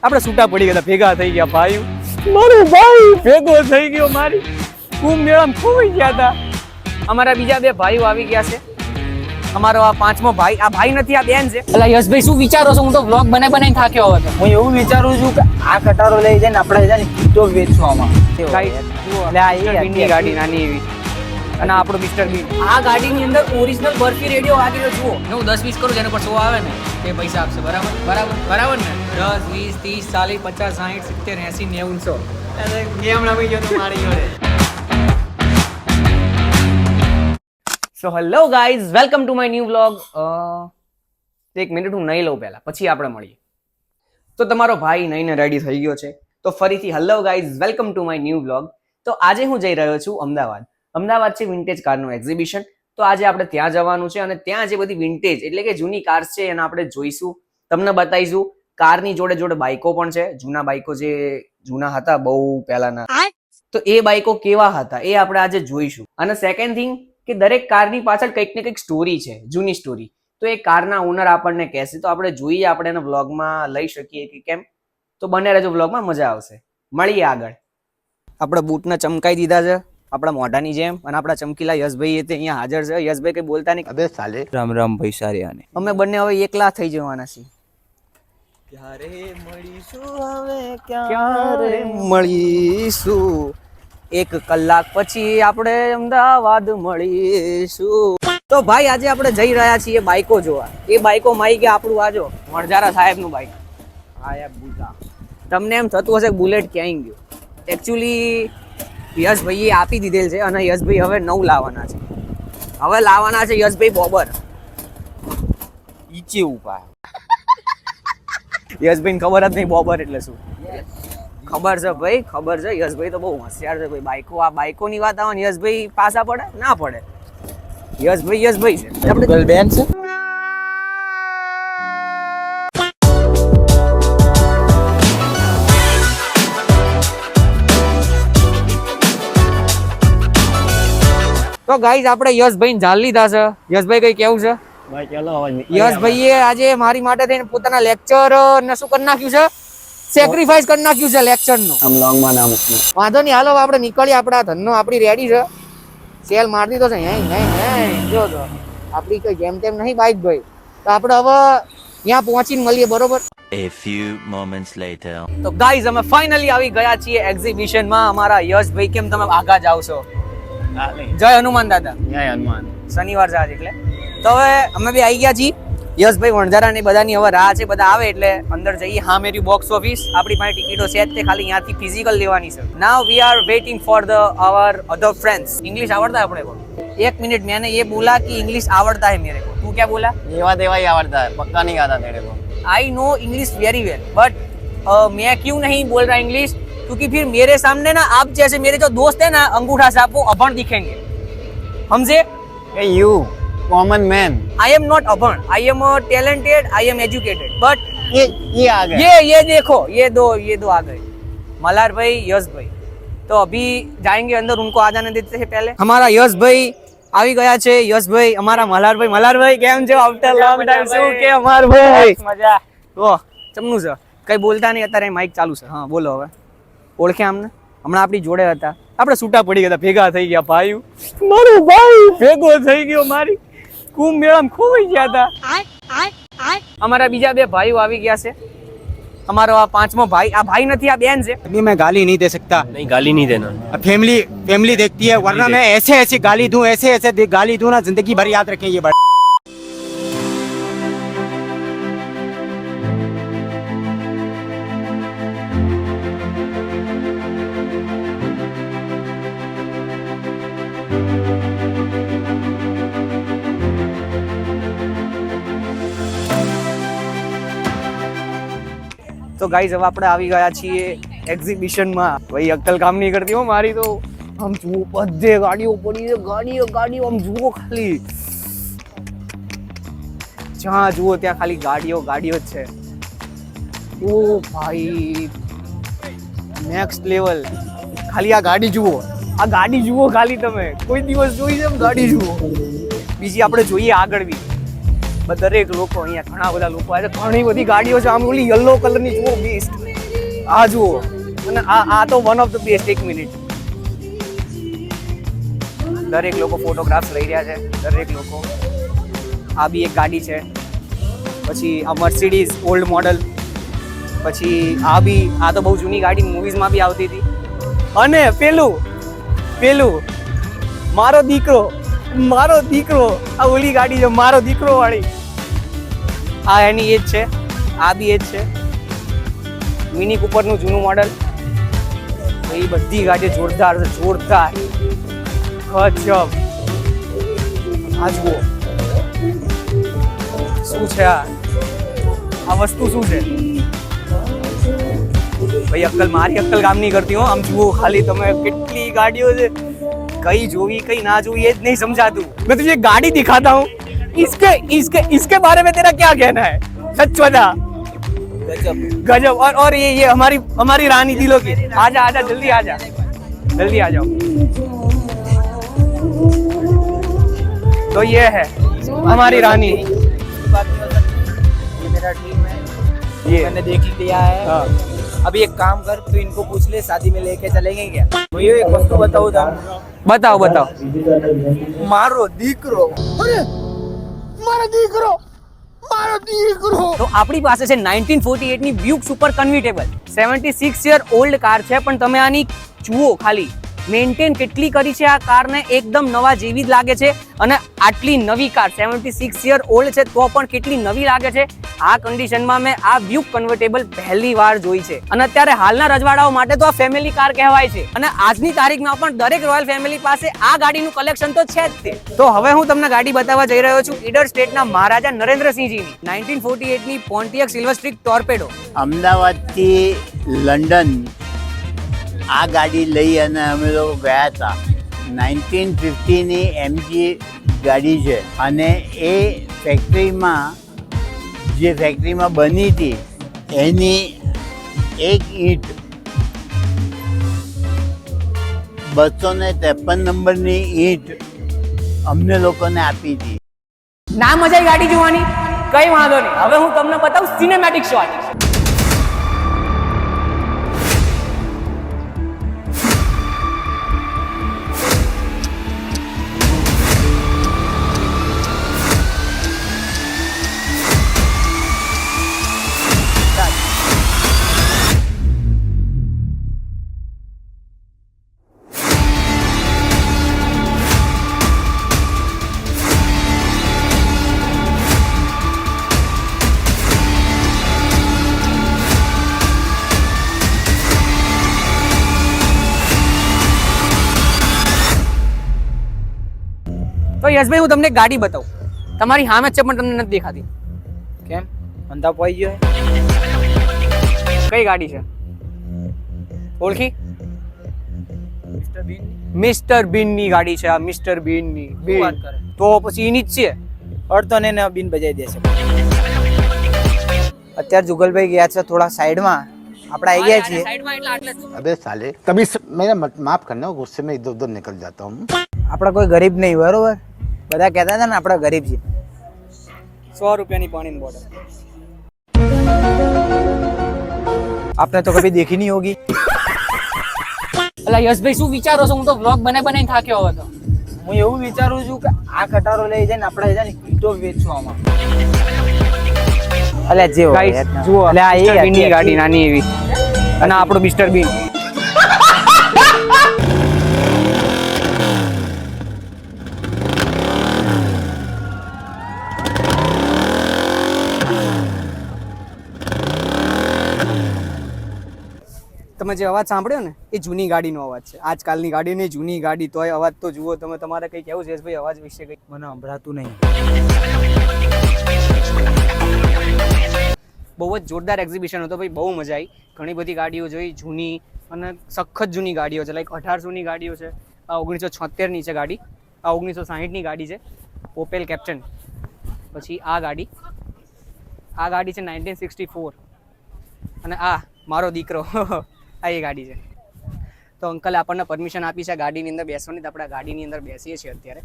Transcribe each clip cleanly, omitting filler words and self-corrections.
આપણે છૂટા પડી ગયા, ભેગા થઈ ગયા ભાઈ. મારો ભાઈ ભેગો થઈ ગયો, મારી કુંભ મેળામાં ખોવાઈ ગયા હતા. અમારા બીજા બે ભાઈઓ આવી ગયા છે. અમારો આ પાંચમો ભાઈ, આ ભાઈ નથી આ બેન છે. એટલે યશભાઈ શું વિચારો છો? હું તો વ્લોગ બનાવીને થાક્યો હવે તો. હું એવું વિચારું છું કે આ કટારો લઈ જઈને આપણે છે ને કીટો વેચશું આમાં. ગાઈસ જુઓ, એટલે આ એ બીનની ગાડી નાની એવી અને આપણો મિસ્ટર બીન. આ ગાડીની અંદર ઓરિજિનલ બરફી રેડિયો વાગેલો જુઓ. હું 10-20 કરું જેને પર 100 આવે ને તે પૈસા આપશે. બરાબર બરાબર બરાબર ને? 10 20 30 40 50 60 70 80 90 ગેમ રમી ગયો તો મારી જોડે. So hello guys, welcome to my new vlog. એક મિનિટ હું નહીં લઉં પહેલા, પછી આપણે મળીએ. તો તમારો ભાઈ નહીને રેડી થઈ ગયો છે. તો ફરીથી hello guys, welcome to my new vlog. તો આજે હું જઈ રહ્યો છું અમદાવાદ. અમદાવાદ છે વિન્ટેજ કારનું એક્ઝિબિશન. તો આજે આપણે ત્યાં જવાનું છે અને ત્યાં જે બધી વિન્ટેજ એટલે કે જૂની કાર્સ છે એને આપણે જોઈશું, તમને બતાવીશું. કારની જોડે જોડે બાઇકો પણ છે, જૂના બાઇકો જે જૂના હતા બહુ પહેલાના, તો એ બાઇકો કેવા હતા એ આપણે આજે જોઈશું. અને સેકન્ડ થિંગ કે દરેક કારની પાછળ કંઈક ને કંઈક સ્ટોરી છે, જૂની સ્ટોરી. તો એ કારના ઓનર આપણને કહેશે, તો આપણે જોઈએ આપણે એને વ્લોગમાં લઈ શકીએ કે કેમ. તો બને રહેજો વ્લોગમાં, મજા આવશે. મળીએ આગળ. આપણે બૂટને ચમકાઈ દીધા છે આપણા મોઢાની જેમ, અને આપણા ચમકીલા યશભાઈ તે અહીંયા હાજર છે. યશભાઈ કઈ બોલતા નહીં. અબે સાલે રામ રામ ભાઈ સારિયાને. અમે બંને હવે એકલા થઈ જવાના છીએ. ક્યારે મળીશું હવે ક્યારે મળીશું? 1 કલાક પછી આપણે અમદાવાદ મળીશું. તો ભાઈ આજે આપણે જઈ રહ્યા છીએ બાઈકો જોવા. એ બાઈકો માઈ ગયા આપણું આજો વણઝારા સાહેબનું બાઈક. હા યાર બુઝા. તમને એમ થતું હશે કે બુલેટ ક્યાંય ગયું. એકચ્યુઅલી યશભાઈએ આપી દીધેલ છે અને યશભાઈ હવે નવું લાવવાના છે. હવે લાવવાના છે યશભાઈ બોબર. ઈચે ઉભા. યશભાઈને ખબર જ નહીં બોબર એટલે શું. ખબર છે ભાઈ, ખબર છે. યશભાઈ તો બહુ હોશિયાર છે ભાઈ. બાઈકો, આ બાઈકોની વાત આવે ને યશભાઈ પાછા પડે ના પડે. યશભાઈ છે. આપણે બેન છે. તો ગાઈઝ આપણે યશભાઈને જાળ લીધા છે. યશભાઈ કઈ કેવું છે? ભાઈ ચાલો અવાજ. યશભાઈએ આજે મારી માટે થઈને પોતાના લેક્ચર ને શું કરી નાખ્યું છે, સેક્રિફાઈસ કરી નાખ્યું છે લેક્ચર નું. આમ લોંગ માં નામ મૂકવું. વાંધો નહીં, હાલો આપણે નીકળીએ. આપણા ધનનો આપણી રેડી છે. સેલ મારી દીધો છે. જો તો આપણી કઈ જેમ તેમ નહીં બાઈક ભાઈ. તો આપણે હવે ત્યાં પહોંચીને મળીએ, બરોબર? A few moments later. તો ગાઈઝ અમે ફાઇનલી આવી ગયા છીએ એક્ઝિબિશન માં. અમારા યશભાઈ, કેમ તમે આગા જાવ છો? જય હનુમાન દાદા. જય હનુમાન. શનિવાર છે આજ એટલે. તો હવે અમે બી આવી ગયા છીએ. યશભાઈ વણઝારા ની બધાની હવે રાહ છે, બધા આવે એટલે અંદર જઈએ. હા મેરી બોક્સ ઓફિસ. આપણી પાસે ટિકિટો છે જ તે, ખાલી અહીંયાથી ફિઝિકલ લેવાની છે. Now we are waiting for the our other friends. English आवड़ता है अपने को? 1 मिनट, मैंने ये बोला कि इंग्लिश आवड़ता है मेरे को. तू क्या बोला? देवा देवा ही आवड़ता है, पक्का नहीं आता तेरे को. I know English very well, but मैं क्यों नहीं बोल रहा इंग्लिश? क्योंकि फिर मेरे सामने ना आप जैसे मेरे जो दोस्त है ना अंगूठा साहब, वो अभण दिखेंगे. समझे? Hey you, common man. I am not अभण, I am talented, I am educated. But ये आ गए. ये देखो, ये दो आ गए, मल्हार भाई, यश भाई. तो अभी जाएंगे अंदर, उनको आ जाने देते हैं पहले. हमारा यश भाई આવી ગયા છે. યશ ભાઈ, અમારા મલ્હાર ભાઈ કેમ છો? After long time. શું કે અમાર ભાઈ? મજા. તો ચમનું છે, કઈ બોલતા નહીં. અત્યારે માઇક ચાલુ છે. હા બોલો. હવે ઓળખ્યા અમને? હમણાં આપણી જોડે હતા, આપણે છૂટા પડી ગયા, ભેગા થઈ ગયા ભાઈ. મારો ભાઈ ભેગો થઈ ગયો, મારી કુંભ મેળામાં ખોવાઈ ગયા હતા. અમારા બીજા બે ભાઈઓ આવી ગયા છે. અમારો આ પાંચમો ભાઈ, આ ભાઈ નથી આ બેન છે. अभी मैं गाली नहीं दे सकता. नहीं गाली नहीं देना. फैमिली देखती है, वरना मैं ऐसे गाली दूं, ऐसे गाली दूं ना, जिंदगी भर याद रखें ये बात. તો ગાઈઝ હવે આપણે આવી ગયા છીએ એક્ઝિબિશનમાં. ભાઈ અક્કલ કામ નહીં કરતી હો મારી. તો આમ જુઓ, બધે ગાડીઓ પડી છે. ગાડીઓ આમ જુઓ, ખાલી જ્યાં જુઓ ત્યાં ખાલી ગાડીઓ જ છે. ઓ ભાઈ નેક્સ્ટ લેવલ. ખાલી આ ગાડી જુઓ ખાલી. તમે કોઈ દિવસ જોઈ છે એમ ગાડી જુઓ? બીજી આપણે જોઈએ આગળ બી. દરેક લોકો અહીંયા ઘણા બધા લોકો આવે છે, ઘણી બધી ગાડીઓ છે. આમ ઓલી યલો કલરની જુઓ બેસ્ટ, આ જુઓ, અને આ તો one of the best. 1 minute, દરેક લોકો ફોટોગ્રાફ્સ લઈ રહ્યા છે, દરેક લોકો. આ બી એક ગાડી છે, પછી આ મર્સિડીઝ ઓલ્ડ મોડલ, પછી આ તો બહુ જૂની ગાડી, મૂવીઝમાં બી આવતી હતી. અને પેલું મારો દીકરો, આ ઓલી ગાડી છે મારો દીકરો વાળી, આ એની એજ છે, આ બી એજ છે. મિની કૂપરનું જૂનું મોડલ. એ બધી ગાડીઓ જોરદાર છે, જોરદાર, ગજબ. આ જુઓ શું છે, આ વસ્તુ શું છે ભાઈ? મારી અક્કલ કામ નહીં કરતી હો. આમ જુઓ ખાલી તમે, કેટલી ગાડીઓ છે, કઈ જોવી કઈ ના જોવી એ જ नहीं समझातू. मैं तुझे गाड़ी दिखाता हूँ, इसके बारे में तेरा क्या कहना है? सच बता. गजब. और ये हमारी रानी दिलों की. आजा जल्दी आ जाओ. तो ये है हमारी रानी. ये मेरा ड्रीम है, ये मैंने देख लिया है. हाँ. अभी एक काम कर, तू इनको पूछ ले, शादी में लेके चलेंगे क्या? भैया एक वस्तु बताऊं था, बताओ. मारो दीकरो. તો આપણી પાસે છે 1948 ની Buick super convertible. 76 year old car છે, પણ તમે આની જુઓ ખાલી મેન્ટેન કેટલી કરી છે. આ કારને એકદમ નવા જેવી જ લાગે છે. અને આટલી નવી કાર 76 યર ઓલ્ડ છે તો પણ કેટલી નવી લાગે છે. આ કન્ડિશનમાં મેં આ બ્યુક કન્વર્ટેબલ પહેલી વાર જોઈ છે. અને અત્યારે હાલના રજવાડાઓ માટે તો આ ફેમિલી કાર કહેવાય છે. અને આજની તારીખમાં પણ દરેક રોયલ ફેમિલી પાસે આ ગાડીનું કલેક્શન તો છે જ તે. તો હવે હું તમને ગાડી બતાવવા જઈ રહ્યો છું ઈડર સ્ટેટના મહારાજા નરેન્દ્રસિંહજીની 1948 ની પોન્ટિયક સિલ્વર સ્ટ્રીક ટોર્પેડો. અમદાવાદથી લંડન આ ગાડી લઈ અને અમે લોકો ગયા હતા. 1950ની MG ગાડી છે, અને એ ફેક્ટરીમાં બની હતી એની એક ઈંટ 253 નંબરની ઈંટ અમને લોકોને આપી હતી. ના મજા આવી ગાડી જોવાની? કઈ વાંધો નહીં, હવે હું તમને બતાવું સિનેમેટિક શોટ. તો યશભાઈ હું તમને એક ગાડી બતાવું. તમારી સામે જ છે પણ તમને નથી દેખાતી. કેમ અંધા પોઈ ગયો? કઈ ગાડી છે? ઓળખી? મિસ્ટર બીન. મિસ્ટર બીન ની ગાડી છે આ. મિસ્ટર બીન ની. શું વાત કરે? તો પછી એની જ છે. અડતો ને એને બીન બજાવી દેશે. અત્યારે જુગલભાઈ ગયા છે થોડા સાઈડમાં, આપણે આવી ગયા છીએ. સાઈડમાં એટલે આટલે જ. अबे साले तभी मेरा माफ करना, गुस्से में इधर उधर निकल जाता हूँ. આપણે કોઈ ગરીબ નહીં, બરોબર? બધા કહેતા હતા ને આપણે ગરીબ છીએ. 100 રૂપિયાની પાણીની બોટલ. आपने तो कभी देखी नहीं होगी. અલા યશભાઈ શું વિચારો છો? હું તો વ્લોગ બનાવીને થાક્યો હવે તો. હું એવું વિચારું છું કે આ કટારો લઈ જઈને આપણે છે ને ઈંટો વેચશું આમાં. અલ્યા જે હોય Guys, યાર. જુઓ અલ્યા આ મિસ્ટર એ બીનની ગાડી નાની એવી, અને આપણું મિસ્ટર બીન. તમે જે અવાજ સાંભળ્યો ને એ જૂની ગાડીનો અવાજ છે. આજકાલની ગાડી નહીં, જૂની ગાડી. તોય અવાજ તો જુઓ તમે. તમારે કઈ કેવું છે ભાઈ અવાજ વિશે? કઈ મને સંભળાતું નહીં. બહુ જ જોરદાર એક્ઝિબિશન હતો ભાઈ, બહુ મજા આવી. ઘણી બધી ગાડીઓ જોઈ, જૂની અને સખત જૂની ગાડીઓ છે. લાઈક 1800ની ગાડીઓ છે, આ 1976ની છે ગાડી, આ 1960ની ગાડી છે ઓપેલ કેપ્ટન. પછી આ ગાડી છે 1964, અને આ મારો દીકરો આ એ ગાડી છે. તો અંકલે આપણને પરમિશન આપી છે ગાડીની અંદર બેસવાની, તો આપણે ગાડીની અંદર બેસીએ છીએ અત્યારે.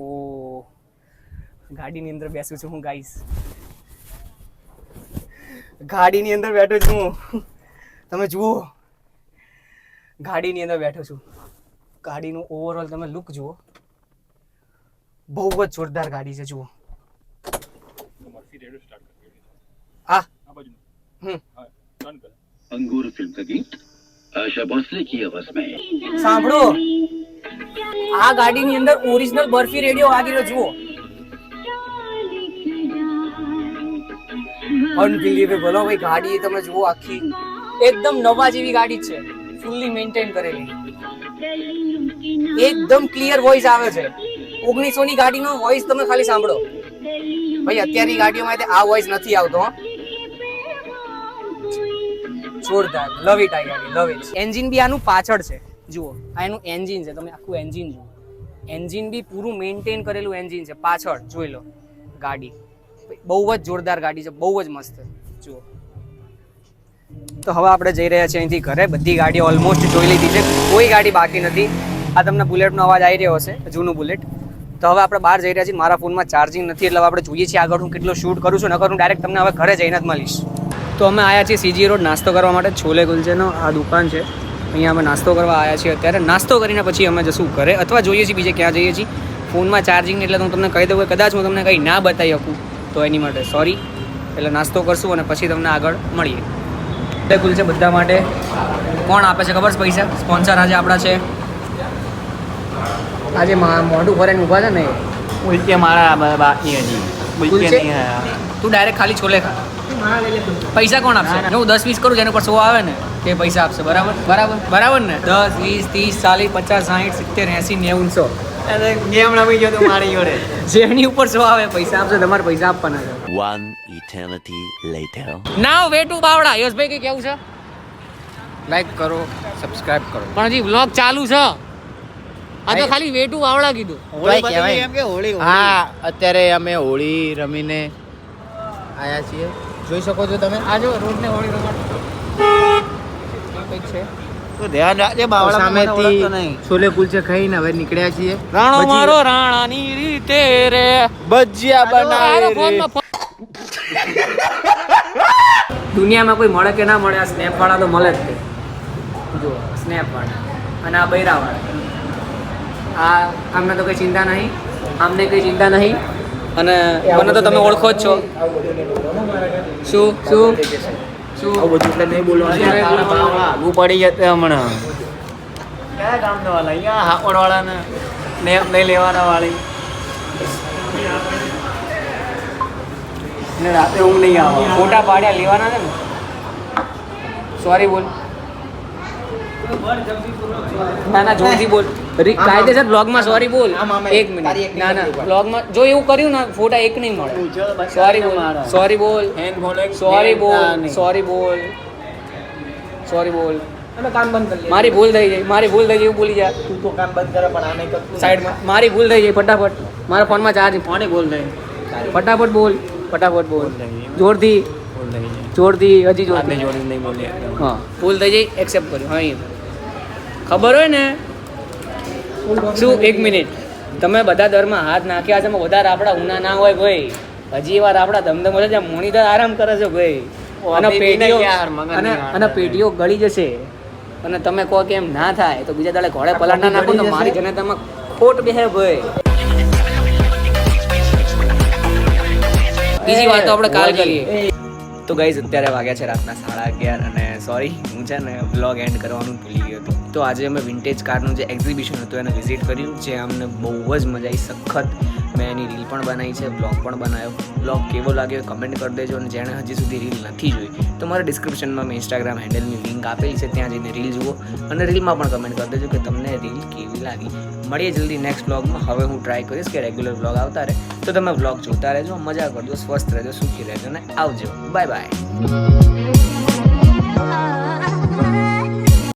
ઓ ગાડીની અંદર બેસું છું હું ગાઈસ, ગાડીની અંદર બેઠો છું હું. તમે જુઓ ગાડીની અંદર બેઠો છું. ગાડીનું ઓવરઓલ તમે લુક જુઓ, બહુ જ જોરદાર ગાડી છે. જુઓ આ अंगूर फिल्म का गीत आशा भोसले की आवाज में સાંભળો, આ ગાડીની અંદર ઓરિજિનલ બર્ફી રેડિયો વાગી રહ્યો. જુઓ અનબિલીવેબલ. ભાઈ ગાડી તમે જુઓ આખી એકદમ નવા જેવી ગાડી છે, ફૂલ્લી મેન્ટેન કરેલી, એકદમ ક્લિયર વોઇસ આવે છે. 1900 ની ગાડીનો વોઇસ તમે ખાલી સાંભળો ભાઈ, અત્યારની ગાડીઓમાં આ વોઇસ નથી આવતો. જોરદાર, લવ ઇટ. આ ગાડી લવ ઇટ. એન્જિન બી આનું પાછળ છે. જુઓ આ એનું એન્જિન છે, તમે આખું એન્જિન જુઓ. એન્જિન બી પૂરું મેન્ટેન કરેલું એન્જિન છે પાછળ. જોઈ લો ગાડી, બહુ જ જોરદાર ગાડી છે, બહુ જ મસ્ત. જુઓ તો હવે આપણે જઈ રહ્યા છીએ અહીંથી ઘરે. બધી ગાડીઓ ઓલમોસ્ટ જોઈ લીધી છે, કોઈ ગાડી બાકી નથી. આ તમને બુલેટનો અવાજ આવી રહ્યો હશે, જૂનું બુલેટ. તો હવે આપણે બહાર જઈ રહ્યા છીએ. મારા ફોનમાં ચાર્જિંગ નથી એટલે આપણે જોઈએ છીએ આગળ હું કેટલો શૂટ કરું છું. નકર હું ડાયરેક્ટ તમને હવે ઘરે જઈને જ મળીશ. તો અમે આવ્યા છીએ સીજી રોડ નાસ્તો કરવા માટે. છોલે કુલચેનો આ દુકાન છે, અહીંયા અમે નાસ્તો કરવા આવ્યા છીએ અત્યારે. નાસ્તો કરીને પછી અમે જશું ઘરે, અથવા જોઈએ છીએ બીજે ક્યાં જઈએ છીએ. ફોનમાં ચાર્જિંગ એટલે હું તમને કહી દઉં કે કદાચ હું તમને કંઈ ના બતાવી શકું તો એની માટે સોરી. એટલે નાસ્તો કરશું અને પછી તમને આગળ મળીએ. છોલે કુલચે બધા માટે કોણ આપે છે ખબર છે પૈસા? સ્પોન્સર આજે આપણા છે. આજે મોઢું ભરાઈને ઊભા છે ને उल्टे मारा बाकी हजी કુલચે તું ડાયરેક્ટ ખાલી છોલે ખા. પૈસા કોણ આપશે? હું 10-20 કરું જેના પર 100 આવે ને તે પૈસા આપશે. બરાબર બરાબર બરાબર ને? 10, 20, 30, 40, 50, 60, 70, 80, 90, 100 गेम रमी गयो तो मारी जोड़े જેની ઉપર 100 આવે પૈસા આપશે. તમારે પૈસા આપવાના છે. One eternity later. નાવ વેટુ બાવડા. યશભાઈ કઈ કેવું છે? लाइक करो सब्सक्राइब करो પણ હજી વ્લોગ ચાલુ છે. આ તો ખાલી વેટુ બાવડા કીધું. હા અત્યારે અમે હોળી રમીને આયા છીએ, જોઈ શકો છો તમે. આ જો રોડ ને હોળી રમાડ કંઈક છે. तो ध्यान रखजे बावड़ा સામેથી છોલે કુલચે ખાઈને હવે નીકળ્યા છીએ. રાણો મારો રાણાની રીતે રે ભજીયા બનાવે રે. દુનિયામાં કોઈ મળે કે ના મળે, આ સ્નેપ વાળા તો મળે જ તે. જો સ્નેપ વાળા અને આ બૈરા વાળા, આ આમને તો કઈ ચિંતા નહીં, આમને કઈ ચિંતા નહીં. અને મને તો તમે ઓળખો જ છો. શું શું શું બધું એટલે નહીં બોલવાનું. આગું પડી જતે હમણાં કયા કામનો વાળા? અહીંયા હાપડ વાળાને સ્નેપ નહીં લેવાના વાળી ને રાતે ઊંઘ નહીં આવે. ફોટા પાડ્યા લેવાના છે ને. સોરી બોલ. ના ના જોરથી બોલ. કાયદેસર બ્લોગમાં સોરી બોલ. એક મિનિટ. ના ના બ્લોગમાં જો એવું કર્યું ને ફોટા એક નહીં મળે. સોરી બોલ, સોરી બોલ, સોરી બોલ, સોરી બોલ, સોરી બોલ. કામ બંધ કરી. મારી ભૂલ થઈ જાય, મારી ભૂલ થઈ જાય એવું બોલી જા. તું તો કામ બંધ કરે પણ આ નહીં કરતું. સાઈડમાં મારી ભૂલ થઈ જાય. ફટાફટ મારા ફોનમાં ચાર્જ. ફોને બોલ થઈ. ફટાફટ બોલ, ફટાફટ બોલ. જોરથી જોરથી હજી જોરથી. જોડી નહીં બોલે. હા ભૂલ થઈ જાય, એક્સેપ્ટ કર્યું. હા એ ખબર હોય ને. શું એક મિનિટ, તમે બધા દરમાં હાથ નાખ્યા છે, વધારે આપણા ઉના ના હોય ભાઈ. હજી વાર આપણા ધમધમ છે, મોનિટર આરામ કરે છે ભાઈ. અને પેટીઓ અને પેટીઓ ગળી જશે અને તમે કહો કે એમ ના થાય તો બીજા દાડે ઘોડે પલાટ ના નાખો તો મારી જનતામાં ખોટ બેહે ભાઈ. બીજી વાત તો આપણે કાલ કરીએ. તો ગાઈઝ અત્યારે વાગ્યા છે રાતના 11:30 અને સોરી હું છે ને વ્લોગ એન્ડ કરવાનું ભૂલી ગયો હતો. તો આજે અમે વિન્ટેજ કારનું જે એક્ઝિબિશન હતું એને વિઝિટ કર્યું, જે અમને બહુ જ મજા આવી. સખત મેં એની રીલ પણ બનાવી છે, બ્લોગ પણ બનાવ્યો. બ્લોગ કેવો લાગ્યો કમેન્ટ કરી દેજો. અને જેણે હજી સુધી રીલ નથી જોઈ તો મારા ડિસ્ક્રિપ્શનમાં મેં ઇન્સ્ટાગ્રામ હેન્ડલની લિંક આપેલી છે, ત્યાં જઈને રીલ જુઓ અને રીલમાં પણ કમેન્ટ કરી દેજો કે તમને રીલ કેવી લાગી. મળીએ જલ્દી નેક્સ્ટ બ્લોગમાં. હવે હું ટ્રાય કરીશ કે રેગ્યુલર બ્લોગ આવતા રહે, તો તમે બ્લોગ જોતા રહેજો, મજા કરજો, સ્વસ્થ રહેજો, સુખી રહેજો અને આવજો. Bye bye.